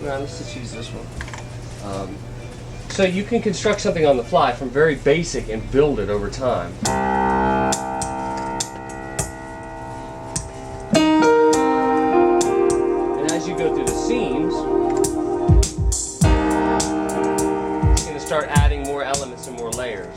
let's just use this one. So you can construct something on the fly from very basic and build it over time. And as you go through the scenes, it's going to start adding more elements and more layers.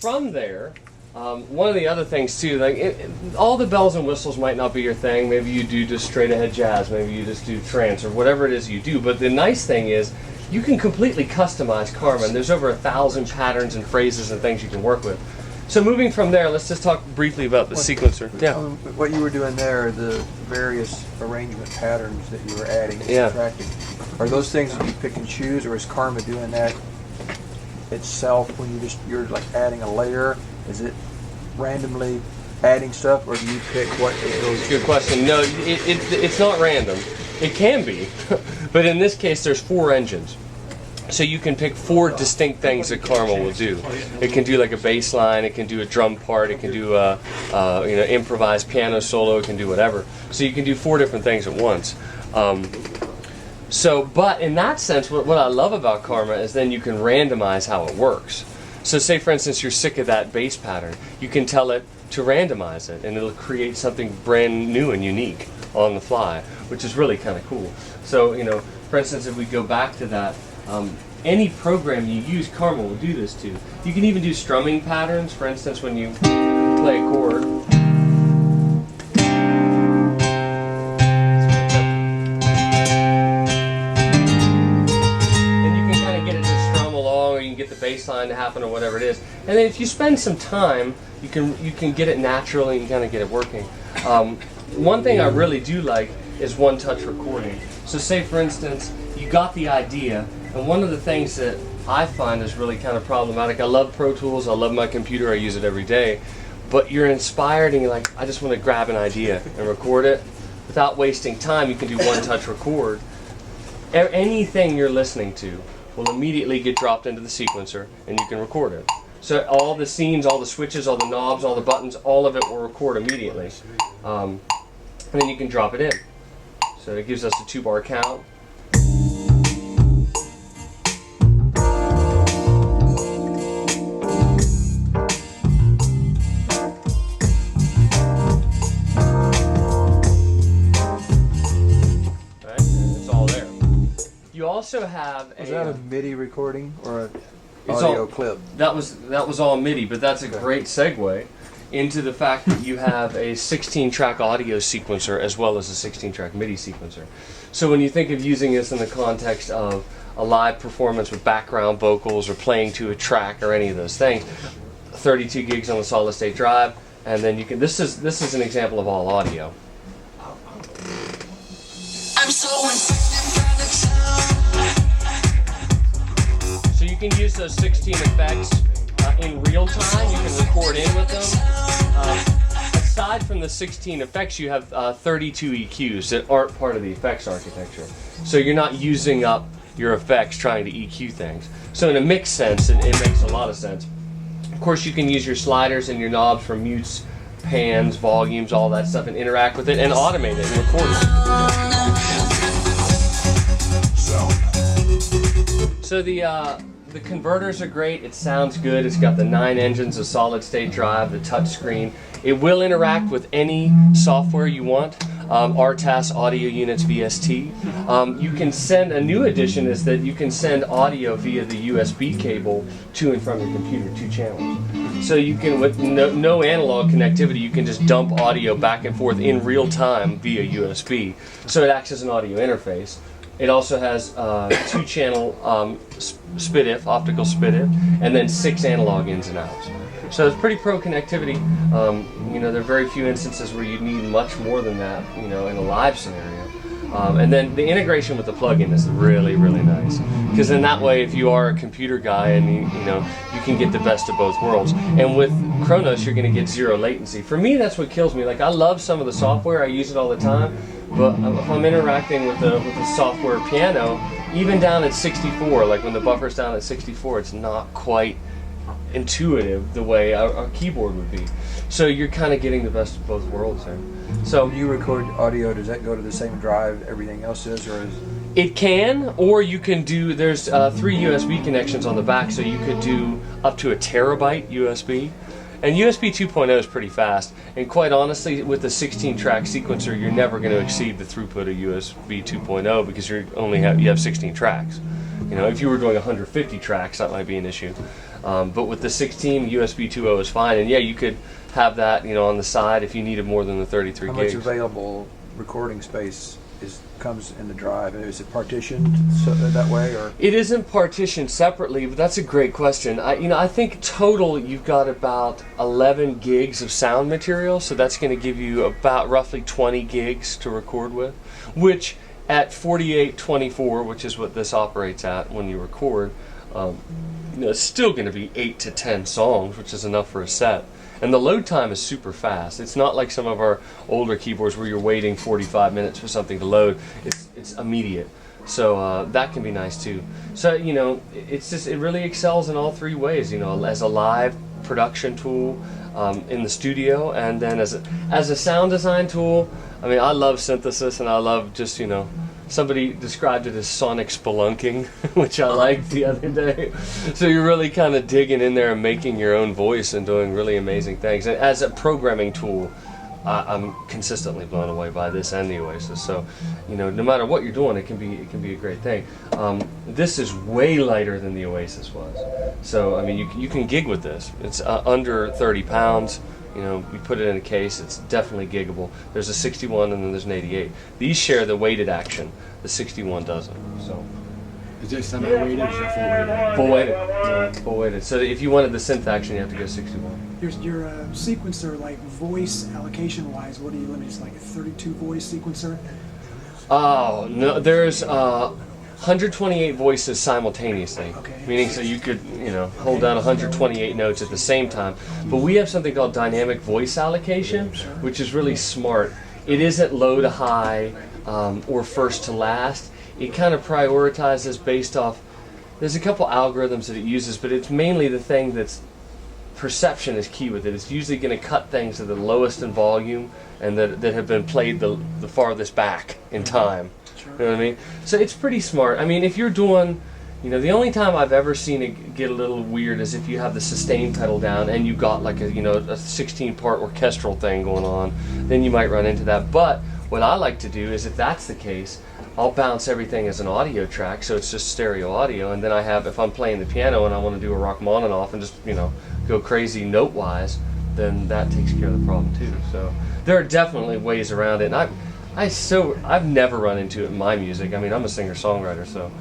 From there, one of the other things too, like all the bells and whistles might not be your thing. Maybe you do just straight ahead jazz, maybe you just do trance or whatever it is you do. But the nice thing is you can completely customize Karma, and there's over 1,000 patterns and phrases and things you can work with. So moving from there, let's just talk briefly about the sequencer. Yeah. What you were doing there, the various arrangement patterns that you were adding and subtracting, are those things that you pick and choose, or is Karma doing that itself when you're like adding a layer? Is it randomly adding stuff, or do you pick what it goes? Good question. No, it's not random. It can be, but in this case, there's 4 engines. So you can pick 4 distinct things that Karma will do. It can do like a bass line, it can do a drum part, it can do a improvised piano solo, it can do whatever. So you can do 4 different things at once. But in that sense, what I love about Karma is then you can randomize how it works. So say, for instance, you're sick of that bass pattern. You can tell it to randomize it, and it'll create something brand new and unique on the fly, which is really kind of cool. So, for instance, if we go back to that, any program you use, Karma will do this to. You can even do strumming patterns. For instance, when you play a chord, bass line to happen or whatever it is, and then if you spend some time, you can get it naturally and kind of get it working. One thing I really do like is one-touch recording. So say, for instance, you got the idea, and one of the things that I find is really kind of problematic, I love Pro Tools, I love my computer, I use it every day, but you're inspired and you're like, I just want to grab an idea and record it. Without wasting time, you can do one-touch record. Anything you're listening to will immediately get dropped into the sequencer, and you can record it. So all the scenes, all the switches, all the knobs, all the buttons, all of it will record immediately. And then you can drop it in. So it gives us a 2-bar count. You also have Was that a MIDI recording or an audio clip? That was all MIDI, but that's a great segue into the fact that you have a 16-track audio sequencer as well as a 16-track MIDI sequencer. So when you think of using this in the context of a live performance with background vocals or playing to a track or any of those things, 32 gigs on the solid-state drive, and then you can. This is an example of all audio. I'm So you can use those 16 effects in real time. You can record in with them. Aside from the 16 effects, you have 32 EQs that aren't part of the effects architecture. So you're not using up your effects trying to EQ things. So in a mixed sense, it makes a lot of sense. Of course, you can use your sliders and your knobs for mutes, pans, volumes, all that stuff, and interact with it and automate it and record it. So the converters are great. It sounds good. It's got the 9 engines, a solid-state drive, the touch screen. It will interact with any software you want. RTAS, Audio Units, VST. You can send, a new addition is that you can send audio via the USB cable to and from your computer, 2 channels. So you can, with no analog connectivity, you can just dump audio back and forth in real time via USB. So it acts as an audio interface. It also has 2-channel SPDIF, optical SPDIF, and then 6 analog ins and outs. So it's pretty pro connectivity. There are very few instances where you need much more than that, in a live scenario. And then the integration with the plugin is really, really nice, because in that way, if you are a computer guy and you can get the best of both worlds. And with Kronos, you're going to get zero latency. For me, that's what kills me. Like, I love some of the software, I use it all the time, but if I'm interacting with the software piano, even down at 64, like when the buffer's down at 64, it's not quite intuitive the way our keyboard would be. So you're kind of getting the best of both worlds there. So when you record audio, does that go to the same drive everything else is, or is it can, or you can do, there's 3 USB connections on the back, so you could do up to 1 terabyte USB. And USB 2.0 is pretty fast, and quite honestly, with the 16-track sequencer, you're never going to exceed the throughput of USB 2.0 because you have 16 tracks. If you were doing 150 tracks, that might be an issue. But with the 16, USB 2.0 is fine, and yeah, you could have that, on the side if you needed more than the 33 how gigs. much available recording space comes in the drive? Is it partitioned that way, or? It isn't partitioned separately, but that's a great question. I think total you've got about 11 gigs of sound material, so that's going to give you about roughly 20 gigs to record with, which at 4824, which is what this operates at when you record, it's still going to be 8 to 10 songs, which is enough for a set. And the load time is super fast. It's not like some of our older keyboards where you're waiting 45 minutes for something to load. It's immediate. So that can be nice too. So it really excels in all 3 ways. As a live production tool in the studio, and then as a sound design tool. I mean, I love synthesis, and I love just somebody described it as sonic spelunking, which I liked the other day. So you're really kind of digging in there and making your own voice and doing really amazing things. And as a programming tool, I'm consistently blown away by this and the Oasis. So, no matter what you're doing, it can be a great thing. This is way lighter than the Oasis was. So, I mean, you can gig with this. It's under 30 pounds. You put it in a case, it's definitely giggable. There's a 61 and then there's an 88. These share the weighted action. The 61 doesn't. So is this semi-weighted or is that full weighted? Full weighted. Full weighted. So if you wanted the synth action, you have to go 61. Your sequencer, like voice allocation wise, what do you limit? It's like a 32 voice sequencer? Oh, no, there's 128 voices simultaneously, okay. Meaning so you could hold down 128 notes at the same time. But we have something called dynamic voice allocation, which is really smart. It isn't low to high or first to last. It kind of prioritizes based off, there's a couple algorithms that it uses, but it's mainly the thing that's perception is key with it. It's usually going to cut things to the lowest in volume and that have been played the farthest back in time. Sure. You know what I mean? So it's pretty smart. I mean, if you're doing, the only time I've ever seen it get a little weird is if you have the sustain pedal down and you got like a 16-part orchestral thing going on, then you might run into that. But what I like to do is, if that's the case, I'll bounce everything as an audio track, so it's just stereo audio, and then I have, if I'm playing the piano and I want to do a Rachmaninoff and just, go crazy note-wise, then that takes care of the problem too. So there are definitely ways around it, and I've never run into it in my music. I mean, I'm a singer-songwriter, so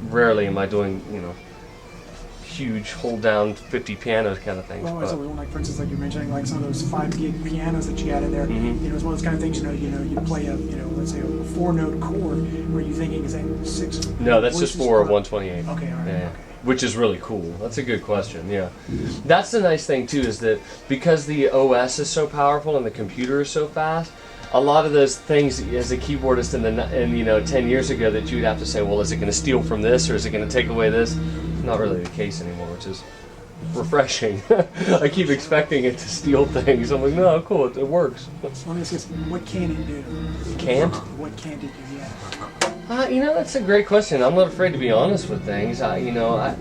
rarely am I doing huge hold down 50 pianos kind of things. Well, like for instance, like you're mentioning, like some of those 5 gig pianos that you got in there. It's one of those kind of things. You play a let's say a 4-note chord. Were you thinking is that 6? No, that's just 4 of 128. Okay, all right. Yeah. Okay. Which is really cool. That's a good question. Yeah, that's the nice thing too, is that because the OS is so powerful and the computer is so fast, a lot of those things as a keyboardist in 10 years ago that you'd have to say, well, is it going to steal from this or is it going to take away this? Not really the case anymore, which is refreshing. I keep expecting it to steal things. I'm like, no, cool, it works. Let me ask you, what can it do? Can't? What can it do? Yeah. That's a great question. I'm not afraid to be honest with things. I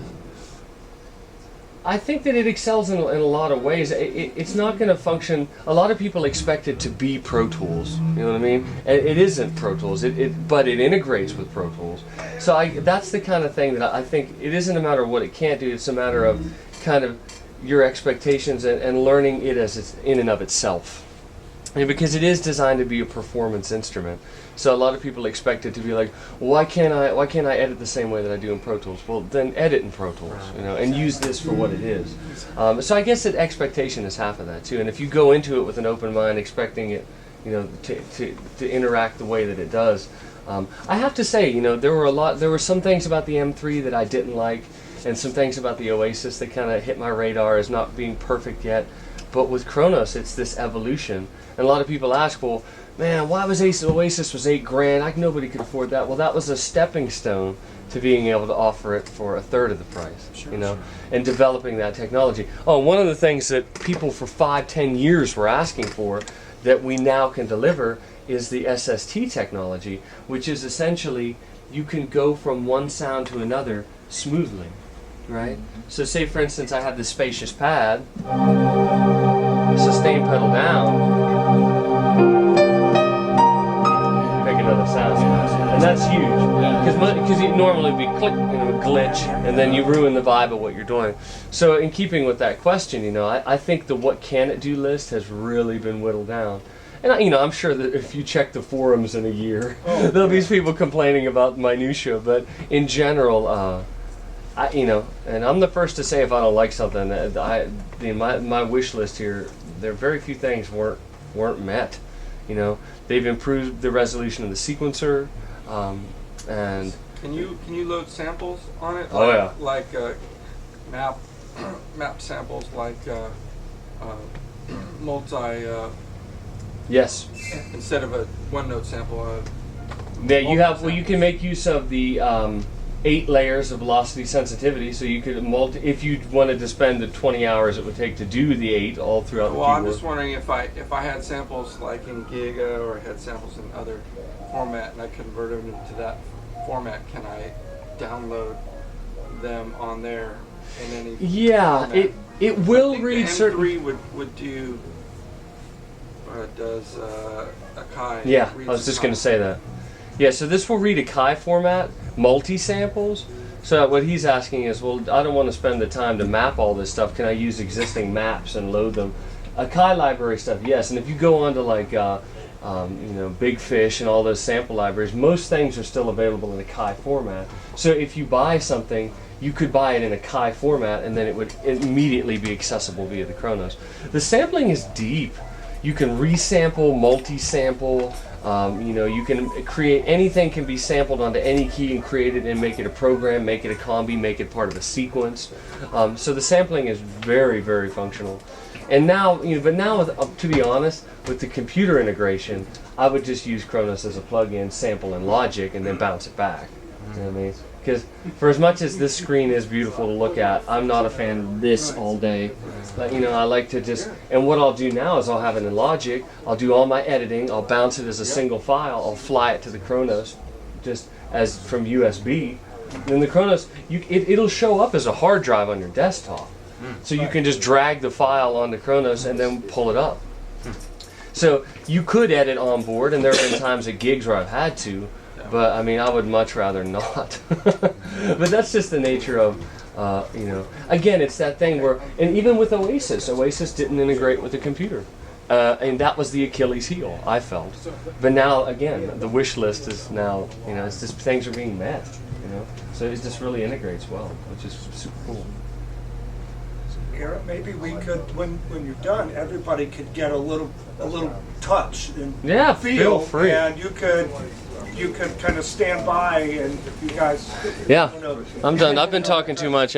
think that it excels in a lot of ways. It's not going to function. A lot of people expect it to be Pro Tools. You know what I mean? It isn't Pro Tools. But it integrates with Pro Tools. So that's the kind of thing that I think it isn't a matter of what it can't do. It's a matter of kind of your expectations and learning it as it's in and of itself. And because it is designed to be a performance instrument, so a lot of people expect it to be like, well, why can't I edit the same way that I do in Pro Tools? Well, then edit in Pro Tools, and use this for what it is. So I guess that expectation is half of that too. And if you go into it with an open mind, expecting it, to interact the way that it does, I have to say, you know, there were some things about the M3 that I didn't like, and some things about the Oasis that kind of hit my radar as not being perfect yet. But with Kronos, it's this evolution. And a lot of people ask, well, man, why was Oasis was $8,000? Nobody could afford that. Well, that was a stepping stone to being able to offer it for a third of the price, you know, and developing that technology. Oh, one of the things that people for 5-10 years were asking for that we now can deliver is the SST technology, which is essentially you can go from one sound to another smoothly, right? So say, for instance, I have this spacious pad, sustain pedal down, make another sound, and that's huge, because it normally would be click, you know, glitch, and then you ruin the vibe of what you're doing. So in keeping with that question, you know, I think the what can it do list has really been whittled down. And you know, I'm sure that if you check the forums in a year, there'll be people complaining about minutia. But in general, you know, and I'm the first to say if I don't like something. My wish list here, there are very few things weren't met. You know, they've improved the resolution of the sequencer, and can you load samples on it? Oh yeah, like map samples, like multi. Yes. Instead of a one-note sample. Yeah, you can make use of the 8 layers of velocity sensitivity, so you could if you wanted to spend the 20 hours it would take to do the 8 all throughout the keyboard. I'm just wondering if I had samples like in Giga or I had samples in other format and I converted them into that format, can I download them on there in any format? it will read certain. M3 would do. Does Akai? Yeah, I was just going to say that. Yeah, so this will read Akai format, multi-samples. So what he's asking is, well, I don't want to spend the time to map all this stuff. Can I use existing maps and load them? Akai library stuff, yes. And if you go on to like, you know, Big Fish and all those sample libraries, most things are still available in Akai format. So if you buy something, you could buy it in Akai format, and then it would immediately be accessible via the Kronos. The sampling is deep. You can resample, multi-sample, you know, you can create, anything can be sampled onto any key and create it and make it a program, make it a combi, make it part of a sequence. So the sampling is very, very functional. And now, you know, but now, to be honest, with the computer integration, I would just use Kronos as a plug-in, sample in Logic, and then bounce it back. You know what I mean? Because for as much as this screen is beautiful to look at, I'm not a fan of this all day. But, you know, I like to just, and what I'll do now is I'll have it in Logic, I'll do all my editing, I'll bounce it as a single file, I'll fly it to the Kronos just as from USB. And the Kronos, it'll show up as a hard drive on your desktop. So you can just drag the file onto Kronos and then pull it up. So you could edit on board, and there have been times at gigs where I've had to, but I mean, I would much rather not. But that's just the nature of, you know, again, it's that thing where, and even with Oasis didn't integrate with the computer. And that was the Achilles heel, I felt. But now, again, the wish list is now, you know, it's just things are being met, you know. So it just really integrates well, which is super cool. Garrett, maybe we could, when you're done, everybody could get a little touch and feel free. And you could kind of stand by, and if you guys, I'm done. I've been talking too much.